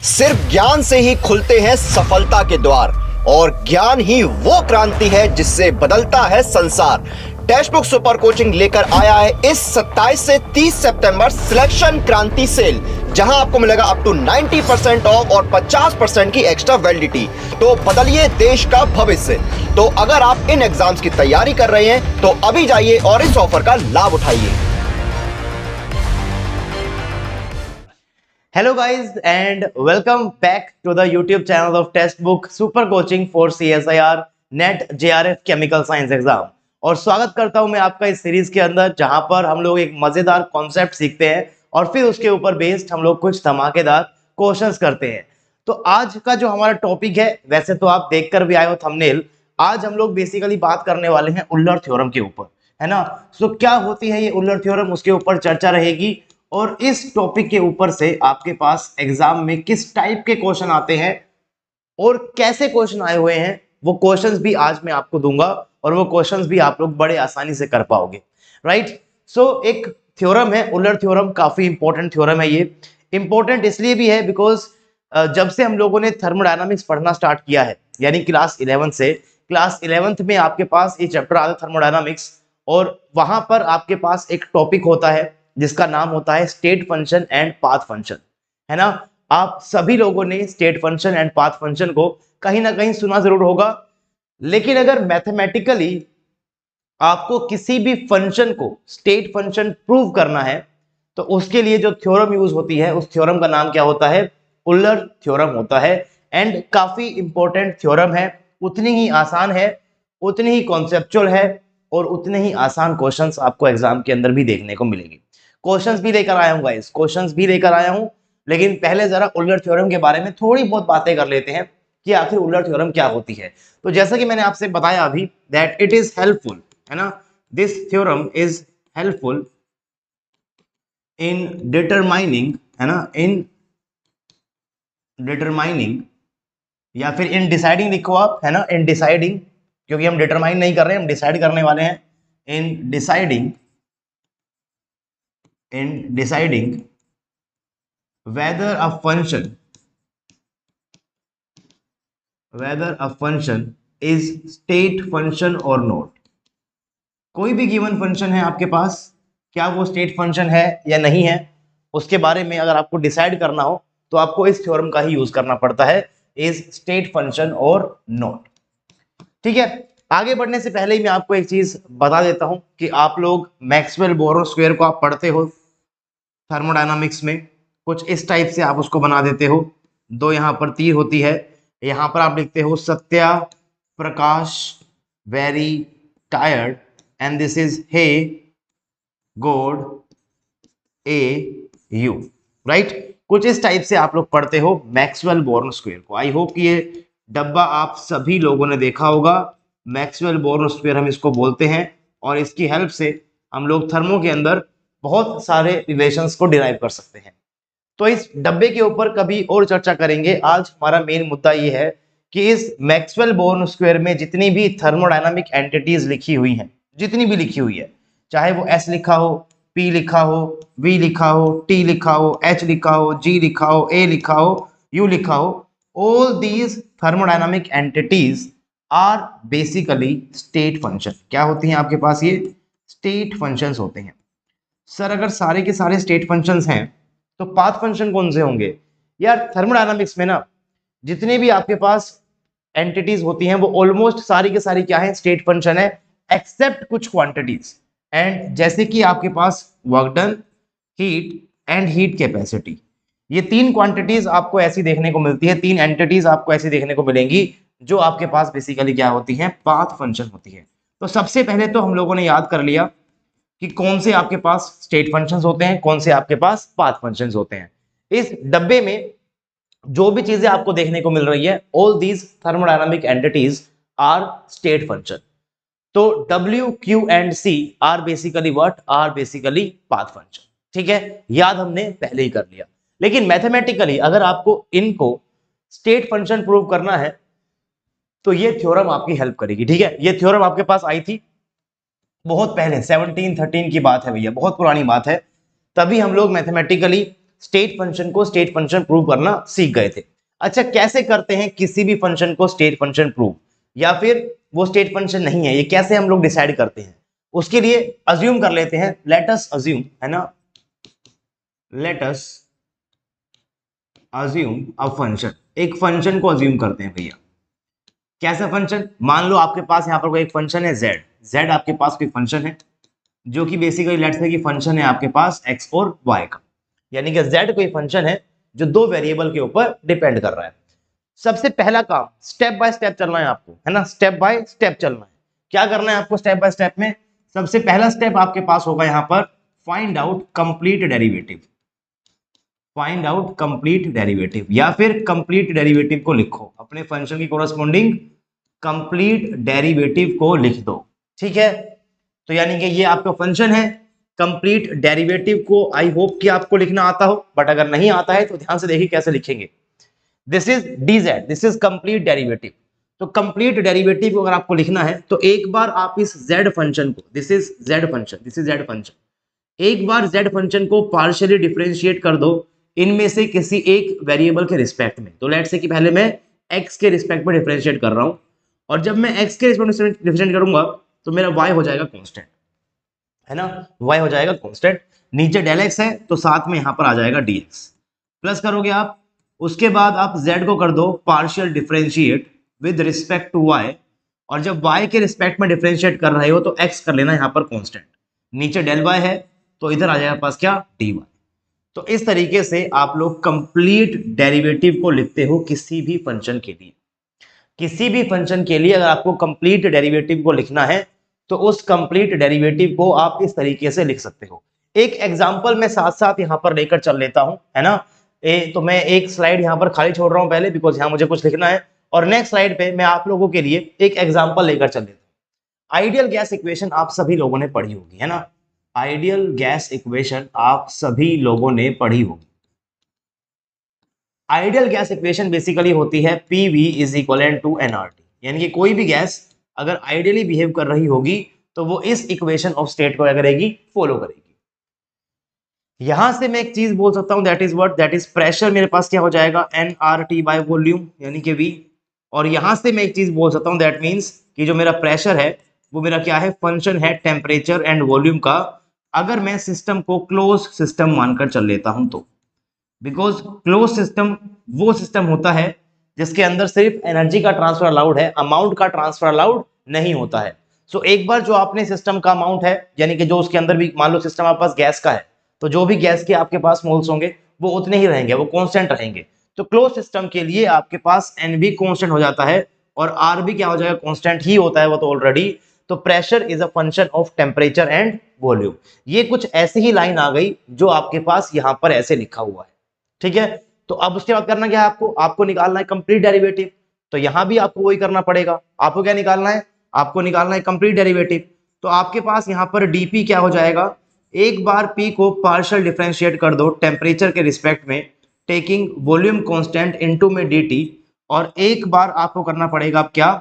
सिर्फ ज्ञान से ही खुलते हैं सफलता के द्वार और ज्ञान ही वो क्रांति है जिससे बदलता है संसार। टेक्स्ट बुक सुपर कोचिंग लेकर आया है इस 27 से 30 सितंबर सिलेक्शन क्रांति सेल, जहां आपको मिलेगा अप टू 90% ऑफ और 50% की एक्स्ट्रा वैलिडिटी। तो बदलिए देश का भविष्य। तो अगर आप इन एग्जाम्स की तैयारी कर रहे हैं तो अभी जाइए और इस ऑफर का लाभ उठाइए। Hello guys and welcome back to the YouTube channel of Textbook Super Coaching for CSIR NET JRF Chemical Science Exam। और स्वागत करता हूं मैं आपका इस सीरीज के अंदर, जहां पर हम लोग एक मजेदार कॉन्सेप्ट सीखते हैं और फिर उसके ऊपर बेस्ड हम लोग कुछ धमाकेदार क्वेश्चंस करते हैं। तो आज का जो हमारा टॉपिक है, वैसे तो आप देखकर भी आए हो थंबनेल, आज हम लोग बेसिकली बात करने वाले हैं उल्लर थ्योरम के ऊपर, है ना। सो क्या होती है ये उल्लर थ्योरम, उसके ऊपर चर्चा रहेगी। और इस टॉपिक के ऊपर से आपके पास एग्जाम में किस टाइप के क्वेश्चन आते हैं और कैसे क्वेश्चन आए हुए हैं, वो क्वेश्चंस भी आज मैं आपको दूंगा और वो क्वेश्चंस भी आप लोग बड़े आसानी से कर पाओगे, राइट। सो एक थ्योरम है उल्लर थ्योरम, काफी इंपॉर्टेंट थ्योरम है। ये इंपॉर्टेंट इसलिए भी है बिकॉज जब से हम लोगों ने थर्मोडायनामिक्स पढ़ना स्टार्ट किया है, यानी क्लास 11 से, क्लास 11th में आपके पास ये चैप्टर आता है थर्मोडायनामिक्स, और वहां पर आपके पास एक टॉपिक होता है जिसका नाम होता है state function and path function, है ना। आप सभी लोगों ने state function and path function को कहीं ना कहीं सुना जरूर होगा, लेकिन अगर मैथमेटिकली आपको किसी भी फंक्शन को स्टेट फंक्शन प्रूव करना है तो उसके लिए जो थ्योरम यूज होती है, उस थ्योरम का नाम क्या होता है? उल्लर थ्योरम होता है। एंड काफी इंपॉर्टेंट थ्योरम है, उतनी ही आसान है, उतनी ही कॉन्सेप्चुअल है और उतने ही आसान क्वेश्चंस आपको एग्जाम के अंदर भी देखने को मिलेंगे। क्वेश्चंस भी लेकर आया हूं गाइस, क्वेश्चंस भी लेकर आया हूं, लेकिन पहले जरा उल्लर थ्योरम के बारे में थोड़ी बहुत बातें कर लेते हैं कि आखिर उल्लर थ्योरम क्या होती है। तो जैसा कि मैंने आपसे बताया अभी दैट इट इज हेल्पफुल, है ना, this theorem is helpful in determining, है ना, इन डिटरमाइनिंग या फिर इन डिसाइडिंग लिखो आप, है ना, इन डिसाइडिंग, क्योंकि हम डिटरमाइन नहीं कर रहे हैं, हम डिसाइड करने वाले हैं। In deciding whether a function is state function or not। कोई भी गिवन फंक्शन है आपके पास, क्या वो स्टेट फंक्शन है या नहीं है, उसके बारे में अगर आपको डिसाइड करना हो तो आपको इस थ्योरम का ही यूज करना पड़ता है, इज स्टेट फंक्शन और नॉट। ठीक है, आगे बढ़ने से पहले ही मैं आपको एक चीज बता देता हूं कि आप लोग मैक्सवेल बोरो स्क्वायर को आप पढ़ते हो थर्मोडायनामिक्स में, कुछ इस टाइप से आप उसको बना देते हो। दो यहाँ पर तीर होती है, यहाँ पर आप लिखते हो Satya Prakash very tired and this is hey god a you, right. कुछ इस टाइप से आप लोग पढ़ते हो मैक्सवेल बोर्न स्क्वायर को। आई होप कि ये डब्बा आप सभी लोगों ने देखा होगा। मैक्सवेल बोर्न स्क्वायर हम इसको बोलते हैं और इसकी हेल्प से हम लोग थर्मो के अंदर बहुत सारे रिलेशंस को डिराइव कर सकते हैं। तो इस डब्बे के ऊपर कभी और चर्चा करेंगे। आज हमारा मेन मुद्दा ये है कि इस मैक्सवेल बोर्न स्क्वायर में जितनी भी थर्मोडायनामिक एंटिटीज लिखी हुई हैं, जितनी भी लिखी हुई है, चाहे वो S लिखा हो, P लिखा हो, V लिखा हो, T लिखा हो, H लिखा हो, G लिखा हो, A लिखा हो, U लिखा हो, all these thermodynamic entities are basically state function. क्या होती हैं आपके पास? ये स्टेट फंक्शंस होते हैं। सर अगर सारे के सारे स्टेट फंक्शंस हैं तो पाथ फंक्शन कौन से होंगे? यार थर्मोडायनामिक्स में ना जितने भी आपके पास एंटिटीज होती हैं वो ऑलमोस्ट सारी के सारी क्या है? स्टेट फंक्शन है, एक्सेप्ट कुछ क्वांटिटीज। एंड जैसे कि आपके पास work done, heat and heat capacity, ये तीन क्वांटिटीज आपको ऐसी देखने को मिलती है, तीन एंटिटीज आपको ऐसी देखने को मिलेंगी जो आपके पास बेसिकली क्या होती है? पाथ फंक्शन होती है। तो सबसे पहले तो हम लोगों ने याद कर लिया कि कौन से आपके पास स्टेट फंक्शंस होते हैं, कौन से आपके पास पाथ फंक्शंस होते हैं। इस डब्बे में जो भी चीजें आपको देखने को मिल रही है, all these thermodynamic entities are state function. तो W, Q and C are basically what? Are basically path function. ठीक है, याद हमने पहले ही कर लिया। लेकिन मैथमेटिकली अगर आपको इनको स्टेट फंक्शन प्रूव करना है तो ये थ्योरम आपकी हेल्प करेगी। ठीक है, ये थ्योरम आपके पास आई थी बहुत पहले, 1713 की बात है भैया, बहुत पुरानी बात है। तभी हम लोग मैथमेटिकली स्टेट फंक्शन को स्टेट फंक्शन प्रूव करना सीख गए थे। अच्छा, कैसे करते हैं किसी भी फंक्शन को स्टेट फंक्शन प्रूव, या फिर वो स्टेट फंक्शन नहीं है, ये कैसे हम लोग डिसाइड करते हैं? उसके लिए अज्यूम कर लेते हैं, लेट अस अज्यूम, है ना, let us assume a function, एक फंक्शन को अज्यूम करते हैं भैया। कैसा फंक्शन? मान लो आपके पास यहाँ पर कोई एक फंक्शन है z, z आपके पास कोई फंक्शन है जो कि बेसिकली लेट्स से कि फंक्शन है आपके पास x और y का, यानी कि z कोई फंक्शन है जो दो वेरिएबल के ऊपर डिपेंड कर रहा है। सबसे पहला काम, स्टेप बाय स्टेप चलना है आपको, है ना, स्टेप बाय स्टेप चलना है। क्या करना है आपको स्टेप बाय स्टेप में? सबसे पहला स्टेप आपके पास होगा यहाँ पर find out complete derivative, find out complete derivative, या फिर कंप्लीट डेरिवेटिव को लिखो, अपने फंक्शन की कोरस्पोंडिंग कंप्लीट डेरिवेटिव को लिख दो। ठीक है, तो यानी कि ये आपका फंक्शन है, कंप्लीट डेरिवेटिव को आई होप कि आपको लिखना आता हो, बट अगर नहीं आता है तो ध्यान से देखिए कैसे लिखेंगे। This is dz, this is complete derivative. तो कंप्लीट डेरिवेटिव को अगर आपको लिखना है तो एक बार आप इस z फंक्शन को, this is z function, this is z function, एक बार z फंक्शन को पार्शियली डिफरेंशिएट कर दो इनमें से किसी एक वेरिएबल के रिस्पेक्ट में। तो लेट से कि पहले मैं x के रिस्पेक्ट में डिफरेंशिएट कर रहा हूं, और जब मैं x के रिस्पेक्ट में डिफरेंशिएट करूंगा तो मेरा y हो जाएगा कांस्टेंट, है ना, y हो जाएगा कांस्टेंट। नीचे डेल x है तो साथ में यहां पर आ जाएगा dx, प्लस करोगे आप, उसके बाद आप z को कर दो partial differentiate with respect to y, और जब y के रिस्पेक्ट में डिफरेंशिएट कर रहे हो तो x कर लेना यहां पर कांस्टेंट, नीचे डेल y है तो इधर आ जाएगा पास क्या, dy। तो इस तरीके से आप लोग कंप्लीट डेरिवेटिव को लिखते हो किसी भी फंक्शन के लिए। किसी भी फंक्शन के लिए अगर आपको कंप्लीट डेरिवेटिव को लिखना है तो उस कंप्लीट डेरिवेटिव को आप इस तरीके से लिख सकते हो। एक एग्जांपल मैं साथ साथ यहां पर लेकर चल लेता हूं, है ना। तो मैं एक स्लाइड यहां पर खाली छोड़ रहा हूं पहले, बिकॉज यहां मुझे कुछ लिखना है, और नेक्स्ट स्लाइड पे मैं आप लोगों के लिए एक एग्जांपल लेकर चल लेता हूं। आइडियल गैस इक्वेशन आप सभी लोगों ने पढ़ी होगी, है ना, आइडियल गैस इक्वेशन आप सभी लोगों ने पढ़ी होगी। आइडियल गैस इक्वेशन बेसिकली होती है PV is equivalent to nRT, यानी कि कोई भी गैस अगर आइडियली बिहेव कर रही होगी तो वो इस इक्वेशन ऑफ स्टेट को क्या करेगी, फॉलो करेगी। यहां से मैं एक चीज बोल सकता हूं, that is what, that is pressure मेरे पास क्या हो जाएगा, nRT बाय वॉल्यूम, यानी कि V। और यहां से मैं एक चीज बोल सकता हूं, दैट मीन्स कि जो मेरा प्रेशर है वो मेरा क्या है, फंक्शन है टेम्परेचर एंड वॉल्यूम का, अगर मैं सिस्टम को क्लोज सिस्टम मानकर चल लेता हूं तो। बिकॉज क्लोज सिस्टम वो सिस्टम होता है जिसके अंदर सिर्फ एनर्जी का ट्रांसफर अलाउड है, अमाउंट का ट्रांसफर अलाउड नहीं होता है। सो एक बार जो आपने सिस्टम का अमाउंट है, यानी कि जो उसके अंदर भी, मान लो सिस्टम आपके पास गैस का है, तो जो भी गैस के आपके पास मोल्स होंगे वो उतने ही रहेंगे, वो कांस्टेंट रहेंगे। तो क्लोज सिस्टम के लिए आपके पास एन भी कांस्टेंट हो जाता है और आर भी क्या हो जाएगा, कांस्टेंट ही होता है वो तो ऑलरेडी। तो pressure is a function of temperature and volume. ये कुछ ऐसी ही लाइन आ गई जो आपके पास यहां पर ऐसे लिखा हुआ है, ठीक है। तो अब उसके बाद करना क्या है, आपको निकालना है कंप्लीट डेरिवेटिव। तो यहां भी आपको वही करना पड़ेगा, आपको क्या निकालना है, आपको निकालना है कंप्लीट डेरिवेटिव। तो आपके पास यहां पर dp क्या हो जाएगा, एक बार p को पार्शियल डिफरेंशिएट कर दो टेम्परेचर के रिस्पेक्ट में, टेकिंग वॉल्यूम कांस्टेंट इनटू में dt, और एक बार आपको करना पड़ेगा अब क्या,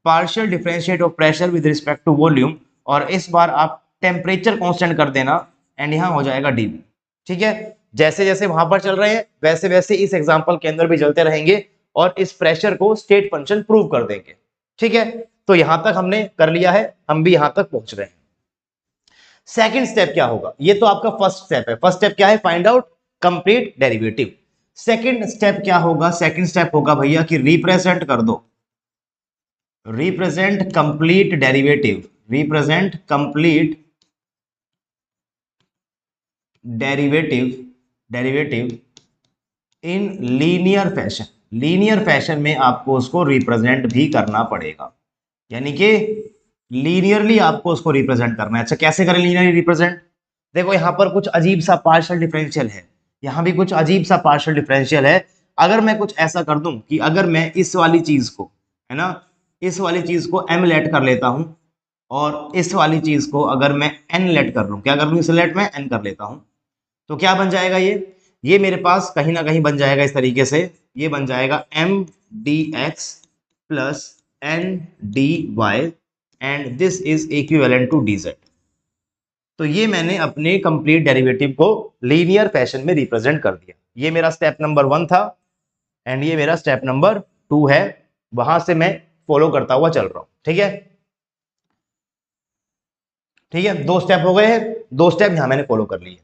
partial differentiate of pressure with respect to volume, और इस बार आप टेम्परेचर कांस्टेंट कर देना एंड यहां हो जाएगा dv। ठीक है, जैसे जैसे वहां पर चल रहे हैं वैसे वैसे इस एग्जांपल के अंदर भी चलते रहेंगे और इस प्रेशर को स्टेट फंक्शन प्रूव कर देंगे। ठीक है, तो यहां तक हमने कर लिया है, हम भी यहां तक पहुंच रहे हैं। सेकंड स्टेप क्या होगा, ये तो आपका फर्स्ट स्टेप है। फर्स्ट स्टेप क्या है, find out complete derivative. Second step क्या होगा, सेकंड स्टेप होगा भैया कि रिप्रेजेंट कर दो, represent complete derivative, represent complete derivative in linear fashion. Linear fashion में आपको उसको रिप्रेजेंट भी करना पड़ेगा, यानी कि लीनियरली आपको उसको रिप्रेजेंट करना है। अच्छा, कैसे करें लीनियरली रिप्रेजेंट, देखो यहां पर कुछ अजीब सा पार्शियल डिफरेंशियल है, यहां भी कुछ अजीब सा पार्शियल डिफरेंशियल है। अगर मैं कुछ ऐसा कर दूं कि अगर मैं इस वाली चीज को, है ना, इस वाली चीज को m लेट कर लेता हूं, और इस वाली चीज को अगर मैं n लेट कर लूं, क्या कर लूं, इस लेट में n कर लेता हूं, तो क्या बन जाएगा, ये मेरे पास कहीं ना कहीं बन जाएगा इस तरीके से, ये बन जाएगा m dx plus n dy and this is equivalent to dz। तो ये मैंने अपने कंप्लीट डेरिवेटिव को लीनियर फैशन में रिप्रेजेंट कर दिया। ये मेरा स्टेप नंबर 1 था एंड ये मेरा स्टेप नंबर 2 है, वहां से मैं फॉलो करता हुआ चल रहा हूं। ठीक है, ठीक है, 2 स्टेप हो गए हैं, 2 स्टेप यहां मैंने फॉलो कर लिए।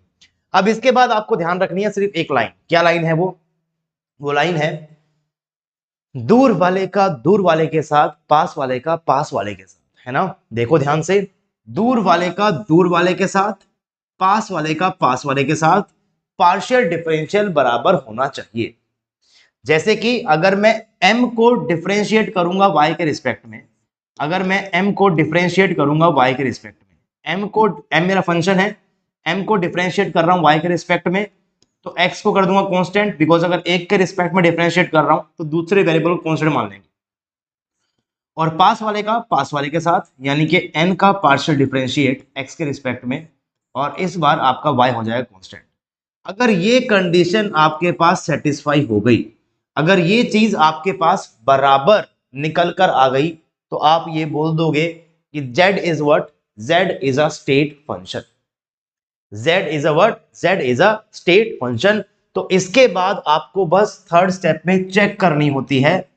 अब इसके बाद आपको ध्यान रखनी है सिर्फ एक लाइन। क्या लाइन है वो लाइन है दूर वाले का दूर वाले के साथ पास वाले का पास वाले के साथ, है ना। देखो ध्यान से, दूर वाले का दूर वाले के साथ पास वाले का पास वाले के साथ पार्शियल डिफरेंशियल बराबर होना चाहिए। जैसे कि अगर मैं m को डिफरेंशिएट करूंगा y के रिस्पेक्ट में, अगर मैं m को डिफरेंशिएट करूंगा y के रिस्पेक्ट में, m मेरा फंक्शन है, m को डिफरेंशिएट कर रहा हूं y के रिस्पेक्ट में, तो x को कर दूंगा कांस्टेंट, बिकॉज अगर एक के रिस्पेक्ट में डिफरेंशिएट कर रहा हूं तो दूसरे वेरिएबल को कांस्टेंट मान लेंगे। और पास वाले का पास वाले के साथ, यानी कि n का पार्शियल डिफरेंशिएट x के रिस्पेक्ट में, और इस बार आपका y हो जाएगा कांस्टेंट। अगर ये कंडीशन आपके पास सेटिस्फाई हो गई, अगर ये चीज आपके पास बराबर निकल कर आ गई, तो आप ये बोल दोगे कि z is what, z is a state function, z is a what, z is a state function. तो इसके बाद आपको बस थर्ड स्टेप में चेक करनी होती है,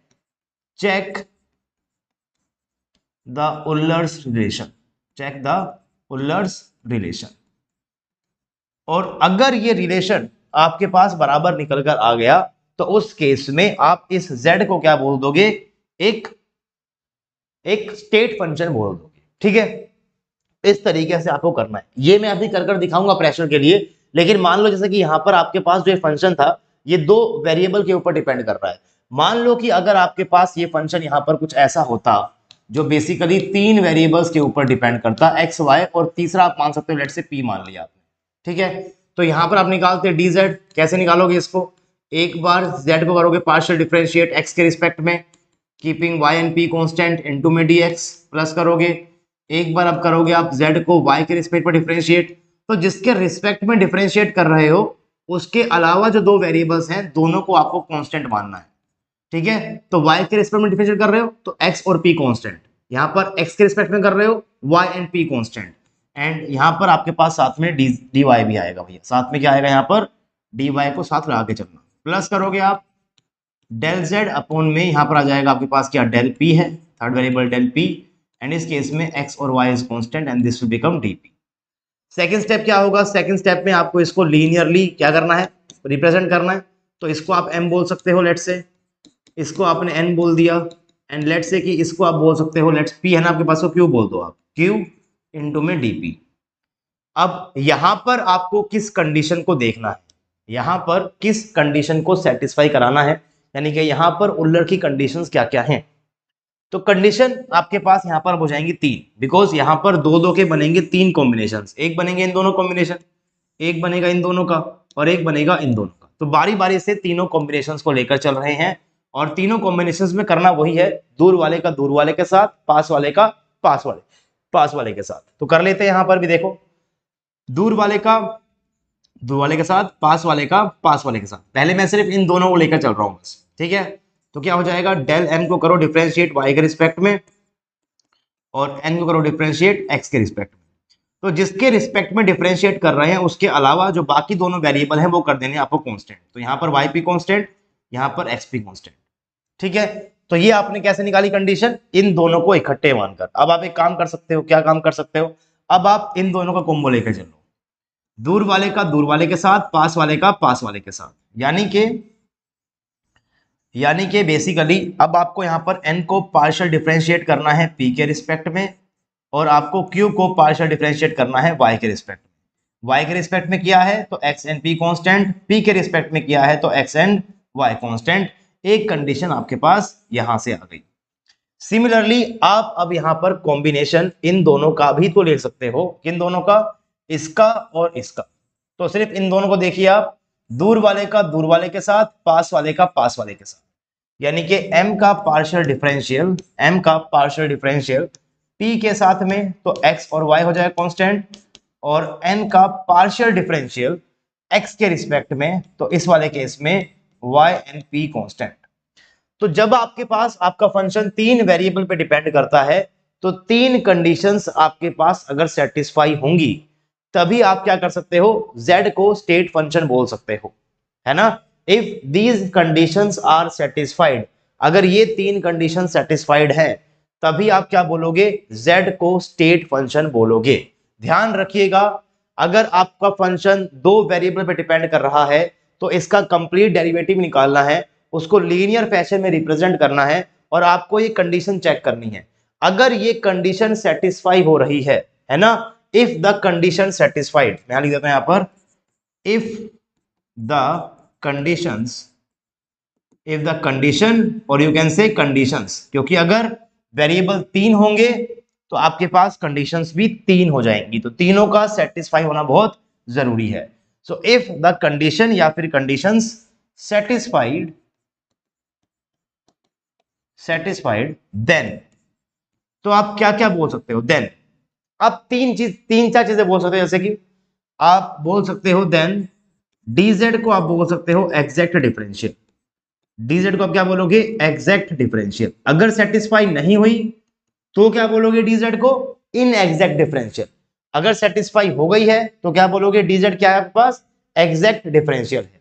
check the Euler's relation, check the Euler's relation. और अगर ये रिलेशन आपके पास बराबर निकल कर आ गया, तो उस केस में आप इस z को क्या बोल दोगे, एक स्टेट फंक्शन बोल दोगे। ठीक है, इस तरीके से आपको करना है। ये मैं अभी कर दिखाऊंगा प्रेशर के लिए, लेकिन मान लो जैसे कि यहां पर आपके पास जो फंक्शन था ये 2 वेरिएबल के ऊपर डिपेंड कर रहा है। मान लो कि अगर आपके पास ये फंक्शन यहां पर कुछ ऐसा होता जो बेसिकली 3 वेरिएबल्स के ऊपर डिपेंड करता, x y, और तीसरा आप मान सकते हो लेट से p मान लिया आपने। ठीक है, तो यहां पर आप निकालते हैं dz। कैसे निकालोगे इसको, एक बार z को करोगे पार्शियल डिफरेंशिएट x के रिस्पेक्ट में, keeping y and p constant, into में dx प्लस करोगे, एक बार अब करोगे आप z को y के रिस्पेक्ट पर डिफरेंशिएट। तो जिसके रिस्पेक्ट में डिफरेंशिएट कर रहे हो उसके अलावा जो 2 वेरिएबल्स हैं दोनों को आपको कांस्टेंट मानना है। ठीक है, तो y के रिस्पेक्ट में डिफरेंशिएट कर रहे हो तो x और p कांस्टेंट, यहां पर x के रिस्पेक्ट में कर रहे हो y and p constant, and यहां पर आपके पास साथ में dy भी आएगा भैया। साथ में क्या आएगा, यहां पर dy को साथ लगा के चलना, प्लस करोगे आप डेल z अपॉन में, यहां पर आ जाएगा आपके पास क्या, डेल p है, third variable del p, and इस केस में x और y is constant and this will become dp। Second step क्या होगा, सेकंड स्टेप में आपको इसको लीनियरली क्या करना है, रिप्रेजेंट करना है। तो इसको आप m बोल सकते हो, लेट से इसको आपने n बोल दिया, एंड लेट से कि इसको आप बोल सकते हो, लेट्स p है ना आपके पास, तो q बोल दो आप, q इनटू में dp। अब यहां पर आपको किस कंडीशन को देखना है, यहां पर किस कंडीशन को सेटिस्फाई कराना है, यानी कि यहां पर उल्लर की कंडीशंस क्या क्या हैं। तो कंडीशन आपके पास यहां पर हो जाएंगी 3, बिकॉज यहां पर 2 के बनेंगे 3 कॉम्बिनेशंस, एक बनेंगे इन दोनों कॉम्बिनेशन, एक बनेगा इन दोनों का, और एक बनेगा इन दोनों का। तो बारी बारी से तीनों कॉम्बिनेशंस को लेकर चल रहे हैं, और तीनों कॉम्बिनेशंस में करना वही है, दूर वाले का दूर वाले के साथ, पास वाले का पास वाले के साथ। तो कर लेते हैं, यहां पर भी देखो, दूर वाले का दूर वाले के साथ, पास वाले का पास वाले के साथ। पहले मैं सिर्फ इन दोनों को लेकर चल रहा हूं बस। ठीक है, तो क्या हो जाएगा, डेल m को करो डिफरेंशिएट y के रिस्पेक्ट में, और n को करो डिफरेंशिएट x के रिस्पेक्ट में। तो जिसके रिस्पेक्ट में डिफरेंशिएट कर रहे हैं उसके अलावा जो बाकी दोनों वेरिएबल हैं वो कर देने आपको कांस्टेंट। तो यहां पर yp कांस्टेंट, यहां पर xp कांस्टेंट। ठीक है, तो ये आपने कैसे निकाली कंडीशन, इन दोनों को इकट्ठे मानकर। अब आप एक काम कर सकते हो, क्या काम कर सकते हो, अब आप इन दोनों का कॉम्बो लेकर चलो, दूर वाले का दूर वाले के साथ, पास वाले का पास वाले के साथ, यानी कि बेसिकली अब आपको यहां पर n को पार्शियल डिफरेंशिएट करना है p के रिस्पेक्ट में, और आपको q को पार्शियल डिफरेंशिएट करना है y के रिस्पेक्ट में। y के रिस्पेक्ट में किया है तो x and p constant, p के रिस्पेक्ट में किया है तो x एंड y कांस्टेंट। एक कंडीशन आपके पास यहां से आ गई। सिमिलरली आप अब यहां पर कॉम्बिनेशन इन दोनों का भी तो ले सकते हो, किन दोनों का, इसका और इसका। तो सिर्फ इन दोनों को देखिए आप, दूर वाले का दूर वाले के साथ, पास वाले का पास वाले के साथ, यानी कि m का पार्शियल डिफरेंशियल p के साथ में तो x और y हो जाएगा कांस्टेंट, और n का पार्शियल डिफरेंशियल x के रिस्पेक्ट में तो इस वाले केस में y एंड p कांस्टेंट। तो जब आपके पास आपका फंक्शन 3 वेरिएबल पे डिपेंड करता है, तो 3 कंडीशंस आपके पास अगर सेटिस्फाई होंगी तभी आप क्या कर सकते हो, z को स्टेट फंक्शन बोल सकते हो, है ना। If these conditions are satisfied, अगर ये तीन कंडीशन सेटिस्फाइड है तभी आप क्या बोलोगे, z को स्टेट फंक्शन बोलोगे। ध्यान रखिएगा, अगर आपका फंक्शन दो वेरिएबल पे डिपेंड कर रहा है तो इसका कंप्लीट डेरिवेटिव निकालना है, उसको लीनियर फैशन में रिप्रेजेंट करना है और आपको ये कंडीशन चेक करनी है। अगर ये कंडीशन सेटिस्फाई हो रही है ना, इफ द कंडीशन सेटिस्फाइड, मैं लिख देता हूं यहां पर, if the conditions, if the condition और यू कैन से कंडीशंस, क्योंकि अगर वेरिएबल तीन होंगे तो आपके पास कंडीशंस भी तीन हो जाएंगी, तो तीनों का सेटिस्फाई होना बहुत जरूरी है। सो इफ द कंडीशन या फिर कंडीशंस सेटिस्फाइड, देन, तो आप क्या क्या बोल सकते हो, देन आप तीन चार चीजें बोल सकते हो, जैसे कि आप बोल सकते हो देन dz को आप बोल सकते हो एग्जैक्ट डिफरेंशियल, dz को आप क्या बोलोगे, एग्जैक्ट डिफरेंशियल। अगर सेटिस्फाई नहीं हुई तो क्या बोलोगे, dz को इन एग्जैक्ट डिफरेंशियल। अगर सेटिस्फाई हो गई है तो क्या बोलोगे, dz क्या है आपके पास, एग्जैक्ट डिफरेंशियल है।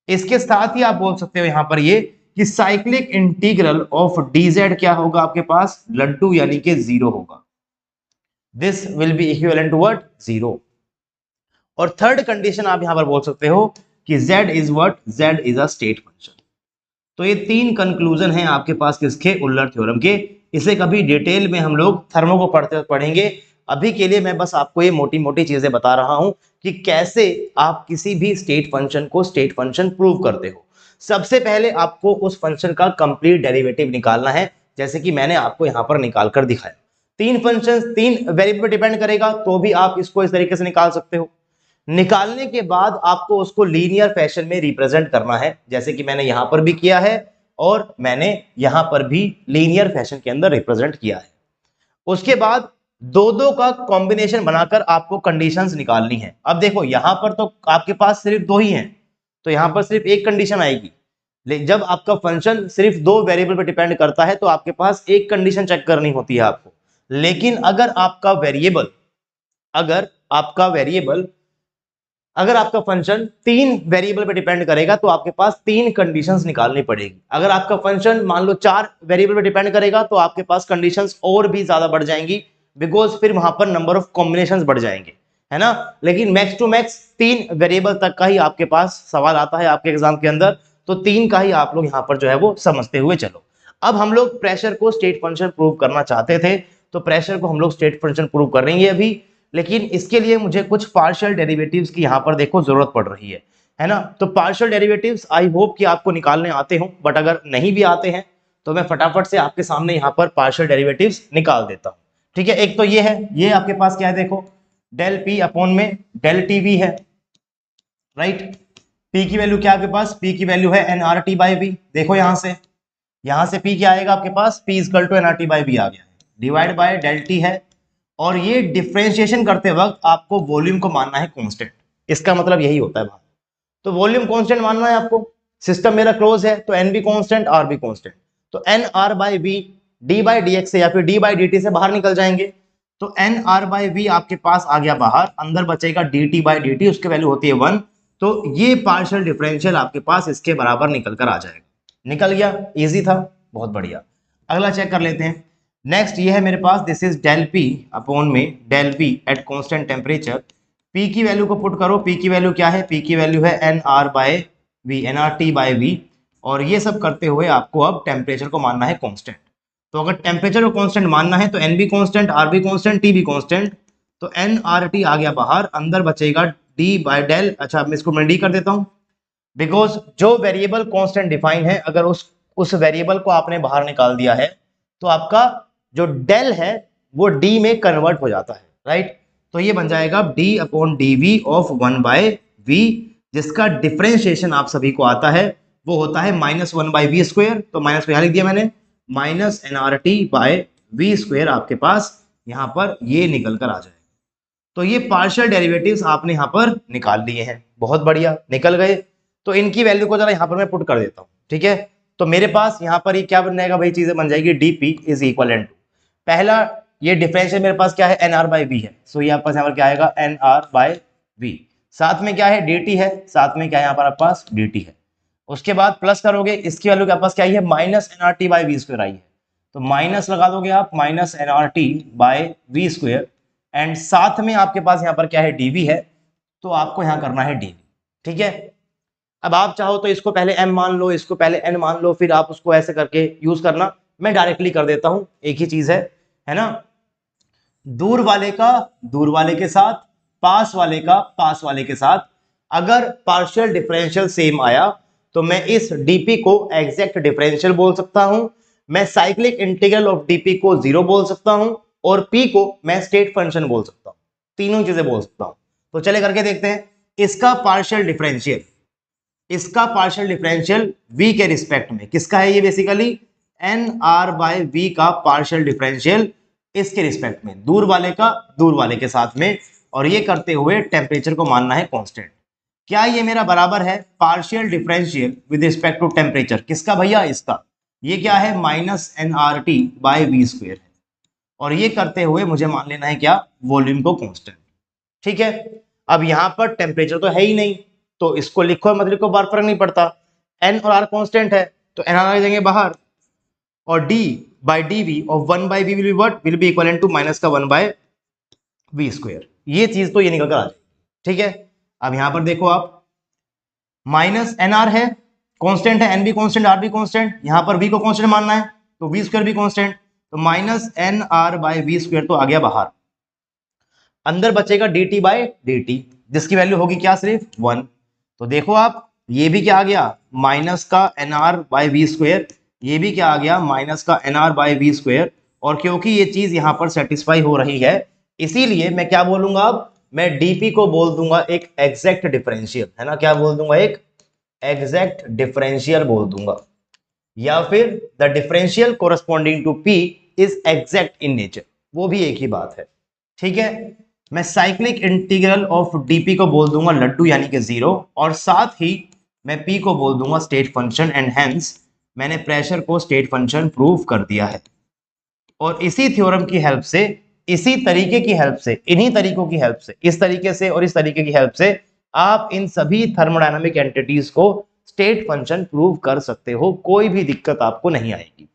इसके साथ ही आप बोल सकते हो यहां पर ये कि साइक्लिक इंटीग्रल ऑफ dz क्या होगा आपके पास, लड्डू यानी कि जीरो होगा। This will be equivalent to what, zero. और थर्ड कंडीशन आप यहां पर बोल सकते हो कि z is what, z is a state function. तो ये तीन कंक्लूजन हैं आपके पास किसके, उल्लर थ्योरम के। इसे कभी डिटेल में हम लोग थर्मो को पढ़ेंगे। अभी के लिए मैं बस आपको ये मोटी मोटी चीजें बता रहा हूं कि कैसे आप किसी भी स्टेट फंक्शन को स्टेट फंक्शन प्रूव करते हो। सबसे पहले आपको उस फंक्शन का कंप्लीट डेरिवेटिव निकालना है, जैसे कि मैंने आपको यहां पर निकाल कर दिखाया। तीन फंक्शन तीन वेरिएबल पर डिपेंड करेगा तो भी आप इसको इस तरीके से निकाल सकते हो। निकालने के बाद आपको उसको लीनियर फैशन में रिप्रेजेंट करना है, जैसे कि मैंने यहां पर भी किया है और मैंने यहां पर भी लीनियर फैशन के अंदर रिप्रेजेंट किया है। उसके बाद दो दो का कॉम्बिनेशन बनाकर आपको कंडीशंस निकालनी है। अब देखो यहां पर तो आपके पास सिर्फ दो ही हैं, तो यहां पर सिर्फ एक कंडीशन आएगी। जब आपका फंक्शन सिर्फ दो वेरिएबल पर डिपेंड करता है तो आपके पास एक कंडीशन चेक करनी होती है आपको। लेकिन अगर आपका फंक्शन तीन वेरिएबल पे डिपेंड करेगा तो आपके पास तीन कंडीशंस निकालनी पड़ेगी। अगर आपका फंक्शन मान लो चार वेरिएबल पे डिपेंड करेगा तो आपके पास कंडीशंस और भी ज्यादा बढ़ जाएंगी, बिकॉज फिर वहां पर नंबर ऑफ कॉम्बिनेशंस बढ़ जाएंगे, है ना। लेकिन मैक्स टू मैक्स तीन वेरिएबल तक का ही आपके पास सवाल आता है आपके एग्जाम के अंदर, तो तीन का ही आप लोग यहां पर जो है वो समझते हुए चलो। अब हम लोग प्रेशर को स्टेट फंक्शन प्रूव करना चाहते थे, तो प्रेशर को हम लोग स्टेट फंक्शन प्रूव करेंगे अभी, लेकिन इसके लिए मुझे कुछ पार्शियल डेरिवेटिव्स की यहां पर देखो जरूरत पड़ रही है ना। तो पार्शियल डेरिवेटिव्स आई होप कि आपको निकालने आते हो, बट अगर नहीं भी आते हैं तो मैं फटाफट से आपके सामने यहां पर पार्शियल डेरिवेटिव्स निकाल देता हूं, ठीक है। एक तो ये है, ये आपके पास क्या है, देखो डेल पी अपॉन में डेल टी वी है, राइट। पी की वैल्यू क्या आपके पास, पी की वैल्यू है N R T by V. देखो यहां से पी क्या आएगा आपके पास, P equal to N R T by V आ गया है, डिवाइड बाय डेल टी है। और ये डिफरेंशिएशन करते वक्त आपको वॉल्यूम को मानना है कांस्टेंट, इसका मतलब यही होता है भाई। तो वॉल्यूम कांस्टेंट मानना है आपको, सिस्टम मेरा क्लोज है तो एन भी कांस्टेंट आर भी कांस्टेंट, तो N R by V D by D X से या फिर डी बाई डी टी से बाहर निकल जाएंगे। तो एन आर बाई वी आपके पास आ गया बाहर, अंदर बचेगा D T by D T, उसकी वैल्यू होती है 1। तो ये पार्शियल डिफरेंशियल आपके पास इसके बराबर निकल कर आ जाएगा, निकल गया, इजी था, बहुत बढ़िया। अगला चेक कर लेते हैं। नेक्स्ट ये है मेरे पास, this is del P upon में del V at constant temperature. P की वैल्यू को पुट करो, पी की वैल्यू क्या है, पी की वैल्यू है N R by V, N R T by V. और ये सब करते हुए आपको अब टेम्परेचर को मानना है कांस्टेंट। तो अगर टेम्परेचर को कांस्टेंट मानना है तो एन भी कांस्टेंट, आर भी कांस्टेंट, टी भी कांस्टेंट। तो एन आर टी आ गया बाहर, अंदर बचेगा डी बाय डेल। अच्छा मैं इसको मैं डी कर देता हूँ, बिकॉज जो वेरिएबल कांस्टेंट डिफाइन है अगर उस वेरिएबल को आपने बाहर निकाल दिया है तो आपका जो डेल है वो डी में कन्वर्ट हो जाता है, राइट। तो ये बन जाएगा D upon D V of 1 by V, जिसका डिफरेंशिएशन आप सभी को आता है वो होता है -1 बाई वी स्क्वायर। तो माइनस को यहां लिख दिया मैंने, minus N R T by V square आपके पास यहां पर ये निकल कर आ जाएगा। तो ये पार्शियल डेरिवेटिव्स आपने यहां पर निकाल लिए हैं, बहुत बढ़िया निकल गए। तो इनकी वैल्यू को जरा यहां पर मैं पुट कर देता हूं, ठीक है। तो मेरे पास यहां पर ये क्या बन जाएगा भाई, चीजें बन जाएगी, D P is equal to, पहला ये डिफरेंशियल मेरे पास क्या है, एन आर बाई वी है। सो ये आपके पास यहाँ पर क्या आएगा, एन आर बाई वी। साथ में क्या है, डी टी है, साथ में क्या है यहाँ पर आपके पास डी टी है। उसके बाद प्लस करोगे, इसकी वैल्यू के पास क्या है, minus N R T by V square आई है, तो माइनस लगा दोगे आप, minus N R T by V square, and साथ में आपके पास यहाँ पर क्या है, डीवी है, तो आपको यहाँ करना है डीवी। ठीक है, अब आप चाहो तो इसको पहले m मान लो, इसको पहले n मान लो, फिर आप उसको ऐसे करके यूज करना। मैं डायरेक्टली कर देता हूं, एक ही चीज है ना। दूर वाले का दूर वाले के साथ, पास वाले का पास वाले के साथ अगर पार्शियल डिफरेंशियल सेम आया तो मैं इस dp को एग्जैक्ट डिफरेंशियल बोल सकता हूं, मैं साइक्लिक इंटीग्रल ऑफ dp को 0 बोल सकता हूं, और p को मैं स्टेट फंक्शन बोल सकता हूं, तीनों चीजें बोल सकता हूं। तो चले करके देखते हैं। इसका पार्शियल डिफरेंशियल, इसका पार्शियल डिफरेंशियल v के रिस्पेक्ट में किसका है, ये basically N R by V का पार्शियल डिफरेंशियल इसके रिस्पेक्ट में, दूर वाले का दूर वाले के साथ में, और ये करते हुए टेम्परेचर को मानना है कांस्टेंट। क्या ये मेरा बराबर है partial differential with respect to temperature, किसका भैया, इसका। ये क्या है, minus N R T by V square है, और ये करते हुए मुझे मान लेना है क्या, वॉल्यूम को कांस्टेंट। ठीक है, अब यहां पर टेम्परेचर तो है ही नहीं, तो इसको लिखो मत लिखो बार फर्क नहीं पड़ता, एन और आर कांस्टेंट है तो एन आर देंगे बाहर, और डी बाई डी वी और 1 by V will be equal to minus का 1 बाय वी स्क्वायर। ये चीज तो ये निकल कर आ जाएगी। ठीक है, अब यहां पर देखो आप, माइनस एन आर है, कांस्टेंट है, एन भी कांस्टेंट, आर भी कांस्टेंट, यहां पर वी को कांस्टेंट मानना है तो वी स्क्वायर भी कांस्टेंट, तो minus N R by V square तो आ गया बाहर, अंदर बचेगा D T by D T, जिसकी वैल्यू होगी क्या, सिर्फ 1। तो देखो आप, ये भी क्या आ गया, माइनस का N R by V square, ये भी क्या आ गया, माइनस का N R by V square, और क्योंकि ये चीज यहां पर सेटिस्फाई हो रही है, इसीलिए मैं क्या बोलूंगा, अब मैं डीपी को बोल दूंगा एक एग्जैक्ट डिफरेंशियल, है ना, क्या बोल दूंगा, एक एग्जैक्ट डिफरेंशियल बोल दूंगा, या फिर the differential corresponding to P is exact in nature, वो भी एक ही बात है। ठीक है, मैं साइक्लिक इंटीग्रल ऑफ डीपी को बोल दूंगा लड्डू यानी कि 0, और साथ ही मैं पी को बोल दूंगा स्टेट फंक्शन, एंड हेंस मैंने प्रेशर को स्टेट फंक्शन प्रूव कर दिया है। और इसी थ्योरम की हेल्प से, इसी तरीके की हेल्प से, इन्हीं तरीकों की हेल्प से, इस तरीके से और इस तरीके की हेल्प से आप इन सभी थर्मोडायनामिक एंटिटीज को स्टेट फंक्शन प्रूव कर सकते हो, कोई भी दिक्कत आपको नहीं आएगी।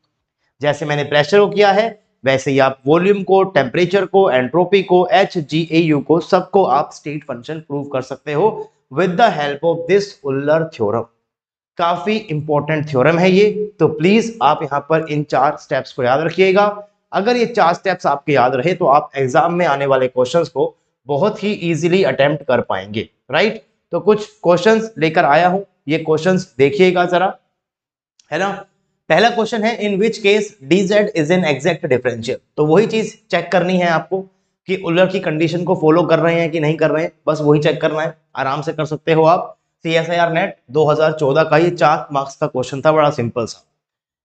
जैसे मैंने प्रेशर को किया है, वैसे ही आप वॉल्यूम को, टेम्परेचर को, एंट्रोपी को, HGAU को, सबको आप स्टेट फंक्शन प्रूव कर सकते हो with the help of this Euler theorem. काफी इंपॉर्टेंट थ्योरम है ये, तो प्लीज आप यहां पर इन 4 स्टेप्स को याद रखिएगा। अगर ये 4 स्टेप्स आपके याद रहे तो आप एग्जाम में आने वाले क्वेश्चंस को बहुत ही इजीली अटेम्प्ट कर पाएंगे, राइट। तो कुछ क्वेश्चंस लेकर आया हूं, ये क्वेश्चंस देखिएगा जरा, है ना। पहला क्वेश्चन है, in which case dz is an exact differential. तो वही चीज चेक करनी है आपको कि उलर की कंडीशन को फॉलो कर रहे हैं कि नहीं कर रहे हैं, बस वही चेक करना है, आराम से कर सकते हो आप। CSIR नेट 2014 का ये 4 मार्क्स का क्वेश्चन था, बड़ा सिंपल सा,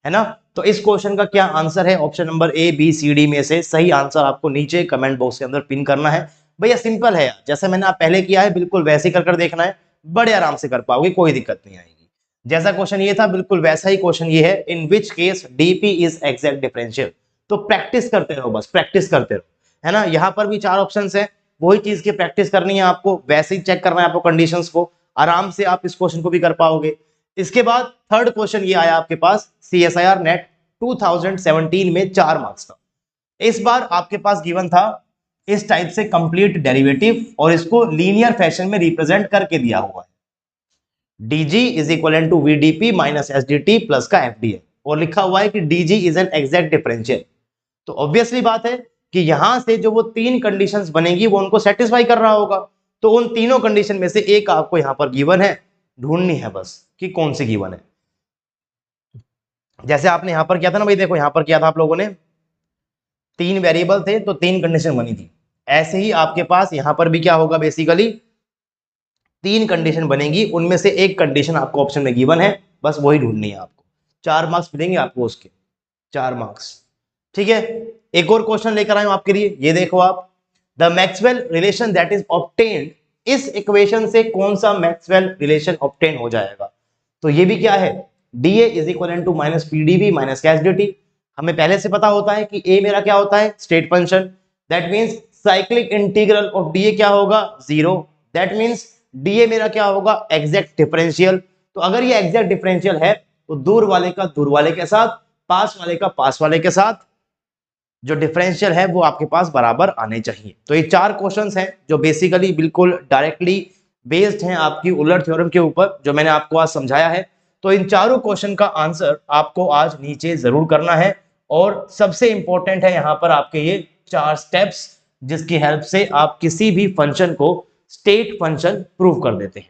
है ना। तो इस क्वेश्चन का क्या आंसर है, option number A B C D में से सही आंसर आपको नीचे कमेंट बॉक्स के अंदर पिन करना है। भैया सिंपल है, जैसे मैंने आप पहले किया है बिल्कुल वैसे ही कर देखना है, बड़े आराम से कर पाओगे, कोई दिक्कत नहीं आएगी। जैसा क्वेश्चन ये था बिल्कुल वैसा ही क्वेश्चन ये है, in which case DP is exact differential. तो प्रैक्टिस करते रहो, बस प्रैक्टिस करते रहो, है ना। यहाँ पर भी 4 ऑप्शंस है, वही चीज की प्रैक्टिस करनी है आपको, वैसे ही चेक करना है आपको कंडीशंस को, आराम से आप इस क्वेश्चन को भी कर पाओगे। इसके बाद थर्ड क्वेश्चन ये आया आपके पास CSIR नेट 2017 में 4 मार्क्स का। इस बार आपके पास गिवन था इस टाइप से कंप्लीट डेरिवेटिव, और इसको लीनियर फैशन में रिप्रेजेंट करके दिया हुआ है, dg is equal to vdp minus sdt plus का fdl, और लिखा हुआ है कि dg is an exact differential. तो ऑब्वियसली बात है कि यहां से जो वो 3 कंडीशंस बनेगी वो उनको सेटिस्फाई कर रहा होगा, तो उन तीनों कंडीशन में से एक आपको यहां पर गिवन है, ढूंढनी है बस कि कौन सी गिवन है। जैसे आपने यहां पर किया था ना भाई, देखो यहां पर किया था आप लोगों ने, 3 वेरिएबल थे तो 3 कंडीशन बनी थी, ऐसे ही आपके पास यहां पर भी क्या होगा, बेसिकली 3 कंडीशन बनेगी, उनमें से एक कंडीशन आपको ऑप्शन में गिवन है, बस वही ढूंढनी है आपको। 4 मार्क्स मिलेंगे आपको उसके, 4 मार्क्स, ठीक है। एक और क्वेश्चन लेकर आए हूं आपके लिए, ये देखो आप, the Maxwell relation that is obtained, इस इक्वेशन से कौन सा मैक्सवेल रिलेशन ऑब्टेन हो जाएगा। तो ये भी क्या है, dA is equal to minus PdV minus कैश dt। हमें पहले से पता होता है कि ए मेरा क्या होता है, state function. That means cyclic integral of D A क्या होगा, 0। दैट मीन्स डी ए मेरा क्या होगा, एग्जैक्ट डिफरेंशियल। तो अगर ये एग्जैक्ट डिफरेंशियल है तो दूर वाले का दूर वाले के साथ, पास वाले का पास वाले के साथ जो डिफरेंशियल है वो आपके पास बराबर आने चाहिए। तो ये 4 क्वेश्चंस हैं जो बेसिकली बिल्कुल डायरेक्टली बेस्ड हैं आपकी उलर थ्योरम के ऊपर, जो मैंने आपको आज समझाया है। तो इन चारों क्वेश्चन का आंसर आपको आज नीचे जरूर करना है, और सबसे इंपॉर्टेंट है यहाँ पर आपके ये 4 स्टेप्स, जिसकी हेल्प से आप किसी भी फंक्शन को स्टेट फंक्शन प्रूव कर देते हैं।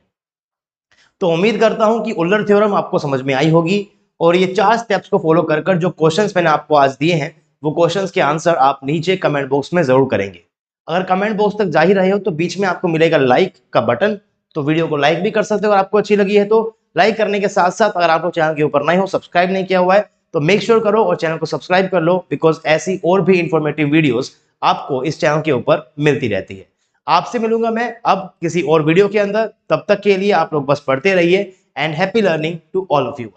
तो उम्मीद करता हूं कि उलर थ्योरम आपको समझ में आई होगी, और ये 4 स्टेप्स को फॉलो कर जो क्वेश्चंस मैंने आपको आज दिए हैं वो क्वेश्चंस के आंसर आप नीचे कमेंट बॉक्स में जरूर करेंगे। अगर कमेंट बॉक्स तक जा ही रहे हो तो बीच में आपको मिलेगा लाइक का बटन, तो वीडियो को लाइक भी कर सकते हो। अगर आपको अच्छी लगी है तो लाइक करने के साथ साथ अगर आप लोग चैनल के ऊपर नए हो, सब्सक्राइब नहीं किया हुआ है, तो मेक श्योर करो और चैनल को सब्सक्राइब कर लो, बिकॉज ऐसी और भी इंफॉर्मेटिव वीडियोस आपको इस चैनल के ऊपर मिलती रहती है। आपसे मिलूंगा मैं अब किसी और वीडियो के अंदर, तब तक के लिए आप लोग बस पढ़ते रहिए, and happy learning to all of you.